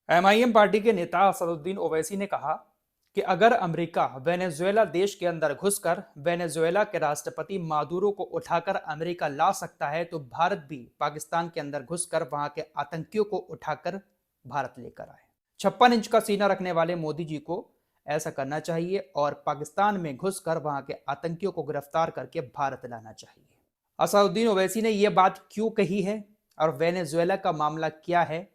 MIM party के नेता असदुद्दीन ओवैसी ने कहा कि अगर अमेरिका वेनेजुएला देश के अंदर घुसकर वेनेजुएला के राष्ट्रपति मादुरो को उठाकर अमेरिका ला सकता है तो भारत भी पाकिस्तान के अंदर घुसकर वहां के आतंकियों को उठाकर भारत लेकर आए। 56 इंच का सीना रखने वाले मोदी जी को ऐसा करना चाहिए और पाकिस्तान में घुसकर वहां के आतंकियों को गिरफ्तार करके भारत लाना चाहिए। असदुद्दीन ओवैसी ने यह बात क्यों कही है और वेनेजुएला का मामला क्या है,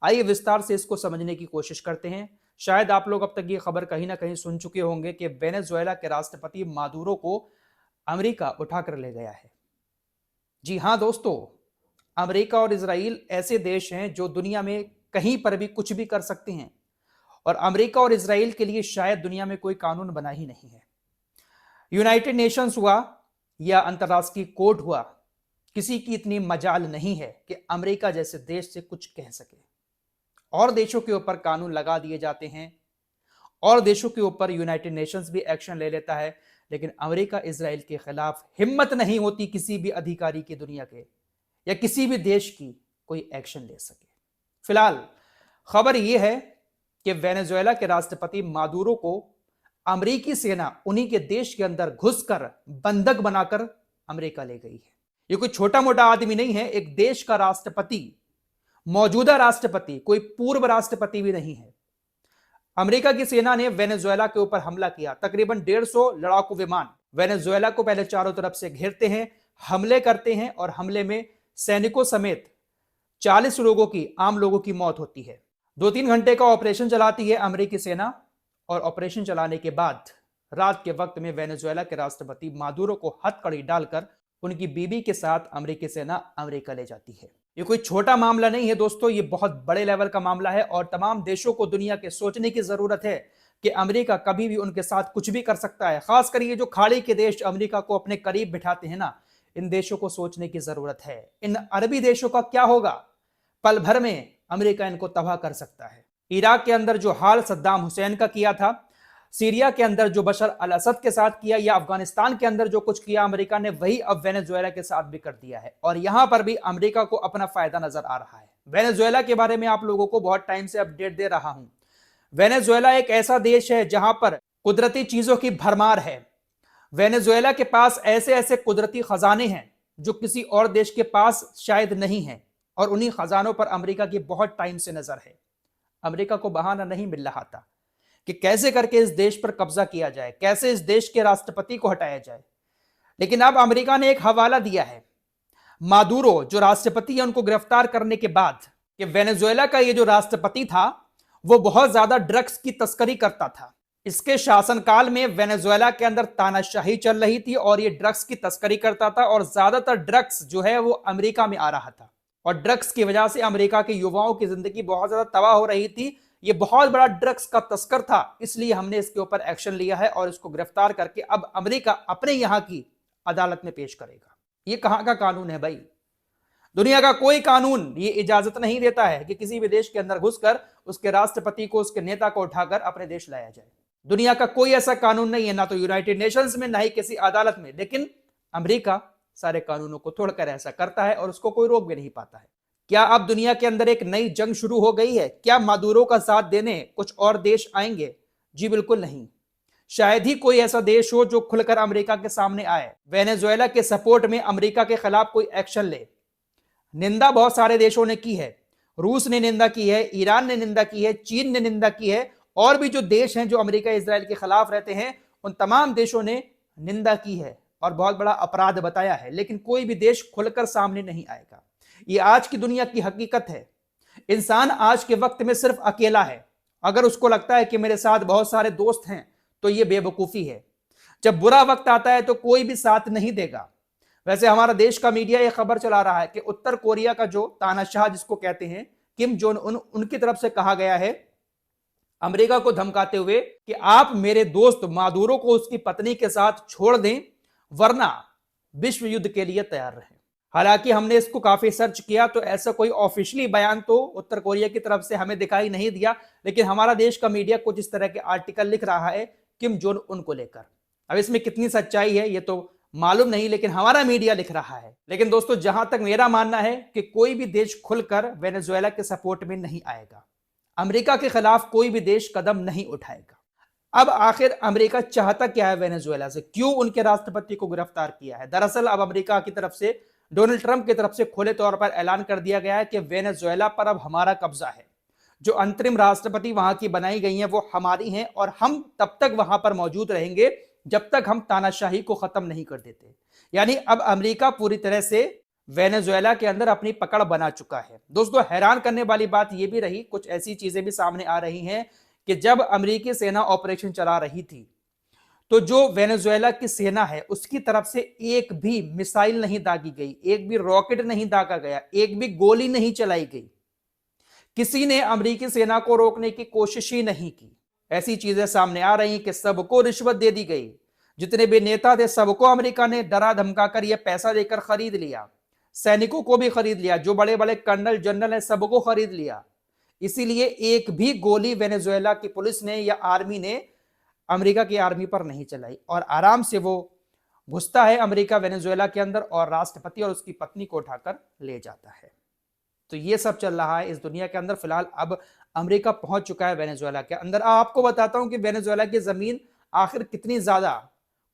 आइए विस्तार से इसको समझने की कोशिश करते हैं। शायद आप लोग अब तक ये खबर कहीं ना कहीं सुन चुके होंगे कि वेनेजुएला के राष्ट्रपति मादुरो को अमेरिका उठाकर ले गया है। जी हां दोस्तों, अमेरिका और इजराइल ऐसे देश हैं जो दुनिया में कहीं पर भी कुछ भी कर सकते हैं और अमेरिका और इजराइल के लिए शायद दुनिया में कोई कानून बना ही नहीं है। यूनाइटेड नेशंस हुआ या अंतर्राष्ट्रीय कोर्ट हुआ, किसी की इतनी मजाल नहीं है कि अमेरिका जैसे देश से कुछ कह सके। और देशों के ऊपर कानून लगा दिए जाते हैं और देशों के ऊपर यूनाइटेड नेशंस भी एक्शन ले लेता है, लेकिन अमेरिका इजराइल के खिलाफ हिम्मत नहीं होती किसी भी अधिकारी की, दुनिया के या किसी भी देश की कोई एक्शन ले सके। फिलहाल खबर यह है कि वेनेजुएला के राष्ट्रपति मादुरो को अमेरिकी सेना उन्हीं के देश के अंदर घुसकर बंधक बनाकर अमेरिका ले गई है। ये कोई छोटा मोटा आदमी नहीं है, एक देश का राष्ट्रपति, मौजूदा राष्ट्रपति, कोई पूर्व राष्ट्रपति भी नहीं है। अमेरिका की सेना ने वेनेजुएला के ऊपर हमला किया। तकरीबन 150 लड़ाकू विमान वेनेजुएला को पहले चारों तरफ से घेरते हैं, हमले करते हैं और हमले में सैनिकों समेत 40 लोगों की, आम लोगों की मौत होती है। 2-3 घंटे का ऑपरेशन चलाती है अमेरिकी सेना और ऑपरेशन चलाने के बाद रात के वक्त में वेनेजुएला के राष्ट्रपति मादुरो को हथकड़ी डालकर उनकी बीबी के साथ अमेरिकी सेना अमेरिका ले जाती है। ये कोई छोटा मामला नहीं है दोस्तों, ये बहुत बड़े लेवल का मामला है और तमाम देशों को दुनिया के सोचने की जरूरत है कि अमेरिका कभी भी उनके साथ कुछ भी कर सकता है। खासकर ये जो खाड़ी के देश अमेरिका को अपने करीब बिठाते हैं ना, इन देशों को सोचने की जरूरत है। इन अरबी देशों का क्या होगा, पल भर में अमेरिका इनको तबाह कर सकता है। इराक के अंदर जो हाल सद्दाम हुसैन का किया था, सीरिया के अंदर जो बशर अल असद के साथ किया, या अफगानिस्तान के अंदर जो कुछ किया अमेरिका ने, वही अब वेनेजुएला के साथ भी कर दिया है और यहां पर भी अमेरिका को अपना फायदा नजर आ रहा है। वेनेजुएला के बारे में आप लोगों को बहुत टाइम से अपडेट दे रहा हूं। वेनेजुएला एक ऐसा देश है जहां पर कुदरती चीजों की भरमार है। वेनेजुएला के पास ऐसे ऐसे कुदरती खजाने हैं जो किसी और देश के पास शायद नहीं है और उन्हीं खजानों पर अमेरिका की बहुत टाइम से नजर है। अमेरिका को बहाना नहीं मिल रहा था कि कैसे करके इस देश पर कब्जा किया जाए, कैसे इस देश के राष्ट्रपति को हटाया जाए, लेकिन अब अमेरिका ने एक हवाला दिया है। मादुरो जो राष्ट्रपति है उनको गिरफ्तार करने के बाद कि वेनेजुएला का ये जो राष्ट्रपति था वो बहुत ज्यादा ड्रग्स की तस्करी करता था। इसके शासनकाल में वेनेजुएला के अंदर तानाशाही चल रही थी और ये ड्रग्स की तस्करी करता था और ज्यादातर ड्रग्स जो है वो अमेरिका में आ रहा था और ड्रग्स की वजह से अमेरिका के युवाओं की जिंदगी बहुत ज्यादा तबाह हो रही थी। ये बहुत बड़ा ड्रग्स का तस्कर था, इसलिए हमने इसके ऊपर एक्शन लिया है और इसको गिरफ्तार करके अब अमेरिका अपने यहां की अदालत में पेश करेगा। ये कहां का कानून है भाई? दुनिया का कोई कानून ये इजाजत नहीं देता है कि किसी भी देश के अंदर घुसकर उसके राष्ट्रपति को, उसके नेता को उठाकर अपने देश लाया जाए। दुनिया का कोई ऐसा कानून नहीं है, ना तो यूनाइटेड नेशंस में, ना ही किसी अदालत में। लेकिन अमेरिका सारे कानूनों को तोड़कर ऐसा करता है और उसको कोई रोक भी नहीं पाता है। क्या अब दुनिया के अंदर एक नई जंग शुरू हो गई है? क्या मादुरो का साथ देने कुछ और देश आएंगे? जी बिल्कुल नहीं। शायद ही कोई ऐसा देश हो जो खुलकर अमेरिका के सामने आए, वेनेजुएला के सपोर्ट में अमेरिका के खिलाफ कोई एक्शन ले। निंदा बहुत सारे देशों ने की है, रूस ने निंदा की है, ईरान ने निंदा की है, चीन ने निंदा की है और भी जो देश हैं जो अमेरिका इजराइल के खिलाफ रहते हैं उन तमाम देशों ने निंदा की है और बहुत बड़ा अपराध बताया है, लेकिन कोई भी देश खुलकर सामने नहीं आएगा। ये आज की दुनिया की हकीकत है। इंसान आज के वक्त में सिर्फ अकेला है। अगर उसको लगता है कि मेरे साथ बहुत सारे दोस्त हैं तो ये बेवकूफी है। जब बुरा वक्त आता है तो कोई भी साथ नहीं देगा। वैसे हमारा देश का मीडिया ये खबर चला रहा है कि उत्तर कोरिया का जो तानाशाह जिसको कहते हैं किम जोंग उन, उनकी तरफ से कहा गया है अमेरिका को धमकाते हुए कि आप मेरे दोस्त मादुरो को उसकी पत्नी के साथ छोड़ दें वरना विश्व युद्ध के लिए तैयार रहें। हालांकि हमने इसको काफी सर्च किया तो ऐसा कोई ऑफिशियली बयान तो उत्तर कोरिया की तरफ से हमें दिखाई नहीं दिया, लेकिन हमारा देश का मीडिया कुछ इस तरह के आर्टिकल लिख रहा है किम जोंग उन को लेकर। अब इसमें कितनी सच्चाई है ये तो मालूम नहीं, लेकिन हमारा मीडिया लिख रहा है। लेकिन दोस्तों, जहां तक मेरा मानना है कि कोई भी देश खुलकर वेनेजुएला के सपोर्ट में नहीं आएगा। अमेरिका के खिलाफ कोई भी देश कदम नहीं उठाएगा। अब आखिर अमेरिका चाहता क्या है वेनेजुएला से? क्यों उनके राष्ट्रपति को गिरफ्तार किया है? दरअसल अब अमेरिका की तरफ से, डोनाल्ड ट्रंप की तरफ से खुले तौर पर ऐलान कर दिया गया है कि वेनेजुएला पर अब हमारा कब्जा है। जो अंतरिम राष्ट्रपति वहां की बनाई गई हैं वो हमारी हैं और हम तब तक वहां पर मौजूद रहेंगे जब तक हम तानाशाही को खत्म नहीं कर देते। यानी अब अमेरिका पूरी तरह से वेनेजुएला के अंदर अपनी पकड़ बना चुका है। दोस्तों, हैरान करने वाली बात यह भी रही, कुछ ऐसी चीजें भी सामने आ रही हैं कि जब अमेरिकी सेना ऑपरेशन चला रही थी तो जो वेनेजुएला की सेना है उसकी तरफ से एक भी मिसाइल नहीं दागी गई, एक भी रॉकेट नहीं दागा गया, एक भी गोली नहीं चलाई गई। किसी ने अमेरिकी सेना को रोकने की कोशिश ही नहीं की। ऐसी चीजें सामने आ रही कि सबको रिश्वत दे दी गई। जितने भी नेता थे सबको अमेरिका ने डरा धमकाकर यह पैसा देकर खरीद लिया। सैनिकों को भी खरीद लिया, जो बड़े बड़े कर्नल जनरल हैं सबको खरीद लिया। इसीलिए एक भी गोली वेनेजुएला की पुलिस ने या आर्मी ने अमेरिका की आर्मी पर नहीं चलाई और आराम से वो घुसता है अमेरिका वेनेजुएला के अंदर और राष्ट्रपति और उसकी पत्नी को उठाकर ले जाता है। तो ये सब चल रहा है इस दुनिया के अंदर। फिलहाल अब अमेरिका पहुंच चुका है वेनेजुएला के अंदर। आपको बताता हूं कि वेनेजुएला की जमीन आखिर कितनी ज्यादा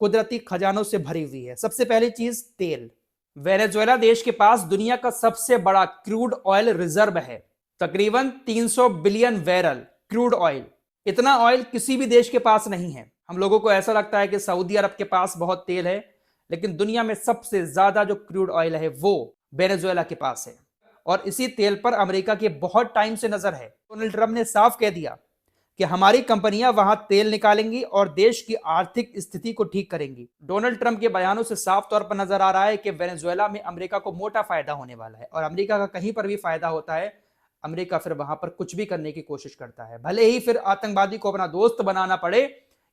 कुदरती खजानों से भरी हुई है। सबसे पहली चीज तेल। वेनेजुएला देश के पास दुनिया का सबसे बड़ा क्रूड ऑयल रिजर्व है, तकरीबन 300 बिलियन बैरल क्रूड ऑयल। इतना ऑयल किसी भी देश के पास नहीं है। हम लोगों को ऐसा लगता है कि सऊदी अरब के पास बहुत तेल है, लेकिन दुनिया में सबसे ज्यादा जो क्रूड ऑयल है वो वेनेजुएला के पास है और इसी तेल पर अमेरिका की बहुत टाइम से नजर है। डोनाल्ड ट्रंप ने साफ कह दिया कि हमारी कंपनियां वहां तेल निकालेंगी और देश की आर्थिक स्थिति को ठीक करेंगी। डोनाल्ड ट्रंप के बयानों से साफ तौर पर नजर आ रहा है कि वेनेजुएला में अमेरिका को मोटा फायदा होने वाला है और अमेरिका का कहीं पर भी फायदा होता है अमेरिका फिर वहां पर कुछ भी करने की कोशिश करता है, भले ही फिर आतंकवादी को अपना दोस्त बनाना पड़े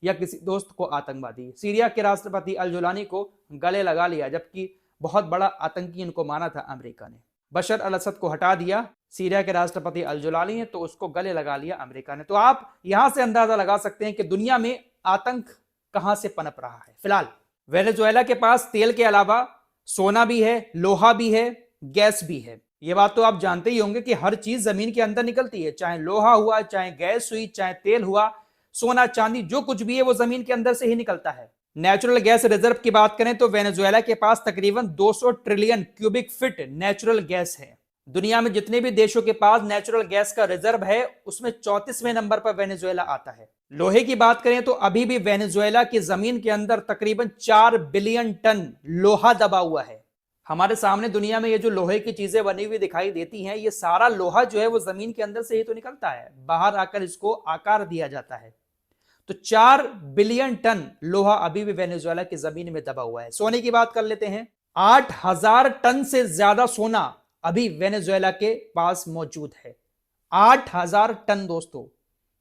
या किसी दोस्त को आतंकवादी। सीरिया के राष्ट्रपति अल जुलानी को गले लगा लिया, जबकि बहुत बड़ा आतंकी इनको माना था अमेरिका ने। बशर अल असद को हटा दिया सीरिया के राष्ट्रपति अल जुलानी ने, तो उसको गले लगा लिया अमेरिका ने। तो आप यहां से अंदाजा लगा सकते हैं कि दुनिया में आतंक कहां से पनप रहा है। फिलहाल वेनेजुएला के पास तेल के अलावा सोना भी है, लोहा भी है, गैस भी है। ये बात तो आप जानते ही होंगे कि हर चीज जमीन के अंदर निकलती है, चाहे लोहा हुआ, चाहे गैस हुई, चाहे तेल हुआ, सोना चांदी जो कुछ भी है वो जमीन के अंदर से ही निकलता है। नेचुरल गैस रिजर्व की बात करें तो वेनेजुएला के पास तकरीबन 200 trillion cubic feet natural gas है। दुनिया में जितने भी देशों के पास नेचुरल गैस का रिजर्व है उसमें 34वें नंबर पर वेनेजुएला आता है। लोहे की बात करें तो अभी भी वेनेजुएला की जमीन के अंदर तकरीबन 4 बिलियन टन लोहा दबा हुआ है। हमारे सामने दुनिया में ये जो लोहे की चीजें बनी हुई दिखाई देती हैं, ये सारा लोहा जो है वो जमीन के अंदर से ही तो निकलता है, बाहर आकर इसको आकार दिया जाता है। तो 4 बिलियन टन लोहा अभी भी वेनेजुएला की जमीन में दबा हुआ है। सोने की बात कर लेते हैं, 8000 टन से ज्यादा सोना अभी वेनेजुएला के पास मौजूद है। 8000 टन दोस्तों,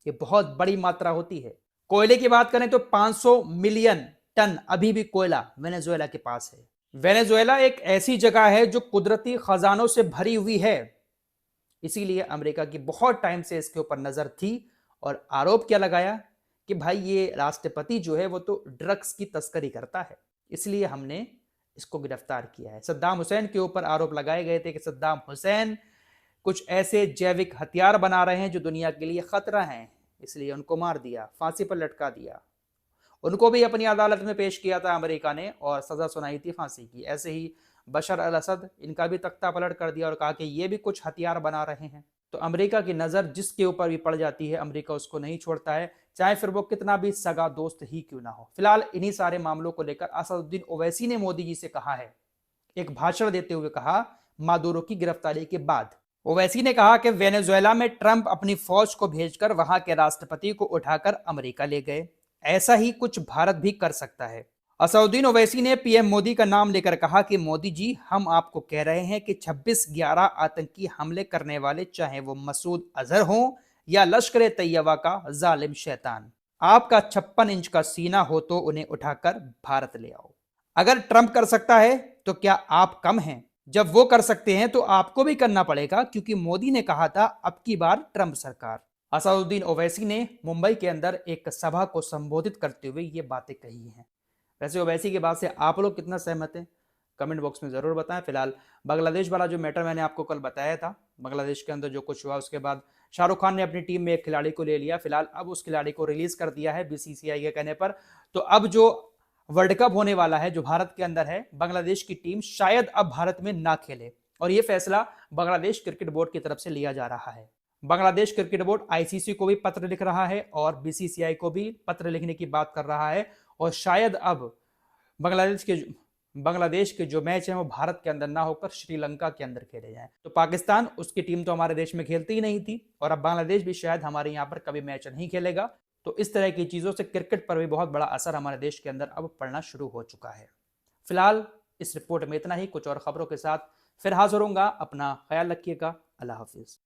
ये बहुत बड़ी मात्रा होती है। कोयले की बात करें तो 500 मिलियन टन अभी भी कोयला वेनेजुएला के पास है। वेनेजुएला एक ऐसी जगह है जो कुदरती खजानों से भरी हुई है, इसीलिए अमेरिका की बहुत टाइम से इसके ऊपर नजर थी और आरोप क्या लगाया कि भाई ये राष्ट्रपति जो है वो तो ड्रग्स की तस्करी करता है, इसलिए हमने इसको गिरफ्तार किया है। सद्दाम हुसैन के ऊपर आरोप लगाए गए थे कि सद्दाम हुसैन कुछ ऐसे जैविक हथियार बना रहे हैं जो दुनिया के लिए खतरा हैं, इसलिए उनको मार दिया, फांसी पर लटका दिया। उनको भी अपनी अदालत में पेश किया था अमेरिका ने और सजा सुनाई थी फांसी की। ऐसे ही बशर अल असद, इनका भी तख्ता पलट कर दिया और कहा कि ये भी कुछ हथियार बना रहे हैं। तो अमेरिका की नज़र जिसके ऊपर भी पड़ जाती है अमेरिका उसको नहीं छोड़ता है, चाहे फिर वो कितना भी सगा दोस्त ही क्यों ना हो। फिलहाल इन्हीं सारे मामलों को लेकर असदुद्दीन ओवैसी ने मोदी जी से कहा है, एक भाषण देते हुए कहा मादुरो की गिरफ्तारी के बाद। ओवैसी ने कहा कि वेनेजुएला में ट्रंप अपनी फौज को भेजकर वहां के राष्ट्रपति को उठाकर अमेरिका ले गए, ऐसा ही कुछ भारत भी कर सकता है। असदुद्दीन ओवैसी ने पीएम मोदी का नाम लेकर कहा कि मोदी जी, हम आपको कह रहे हैं कि 26/11 आतंकी हमले करने वाले, चाहे वो मसूद अजहर हो या लश्कर तैयबा का जालिम शैतान, आपका 56 इंच का सीना हो तो उन्हें उठाकर भारत ले आओ। अगर ट्रंप कर सकता है तो क्या आप कम हैं? जब वो कर सकते हैं तो आपको भी करना पड़ेगा, क्योंकि मोदी ने कहा था अब की बार ट्रंप सरकार। असदुद्दीन ओवैसी ने मुंबई के अंदर एक सभा को संबोधित करते हुए ये बातें कही हैं। वैसे ओवैसी की बात से आप लोग कितना सहमत हैं कमेंट बॉक्स में ज़रूर बताएं। फिलहाल बांग्लादेश वाला जो मैटर मैंने आपको कल बताया था, बांग्लादेश के अंदर जो कुछ हुआ, उसके बाद शाहरुख खान ने अपनी टीम में एक खिलाड़ी को ले लिया। फिलहाल अब उस खिलाड़ी को रिलीज कर दिया है बीसीसीआई के कहने पर। तो अब जो वर्ल्ड कप होने वाला है जो भारत के अंदर है, बांग्लादेश की टीम शायद अब भारत में ना खेले, और यह फैसला बांग्लादेश क्रिकेट बोर्ड की तरफ से लिया जा रहा है। बांग्लादेश क्रिकेट बोर्ड आईसीसी को भी पत्र लिख रहा है और बीसीसीआई को भी पत्र लिखने की बात कर रहा है, और शायद अब बांग्लादेश के जो मैच हैं वो भारत के अंदर ना होकर श्रीलंका के अंदर खेले जाएं। तो पाकिस्तान, उसकी टीम तो हमारे देश में खेलती ही नहीं थी, और अब बांग्लादेश भी शायद हमारे यहाँ पर कभी मैच नहीं खेलेगा। तो इस तरह की चीज़ों से क्रिकेट पर भी बहुत बड़ा असर हमारे देश के अंदर अब पड़ना शुरू हो चुका है। फिलहाल इस रिपोर्ट में इतना ही। कुछ और खबरों के साथ फिर हाजिर होऊंगा। अपना ख्याल रखिएगा। अल्लाह हाफिज़।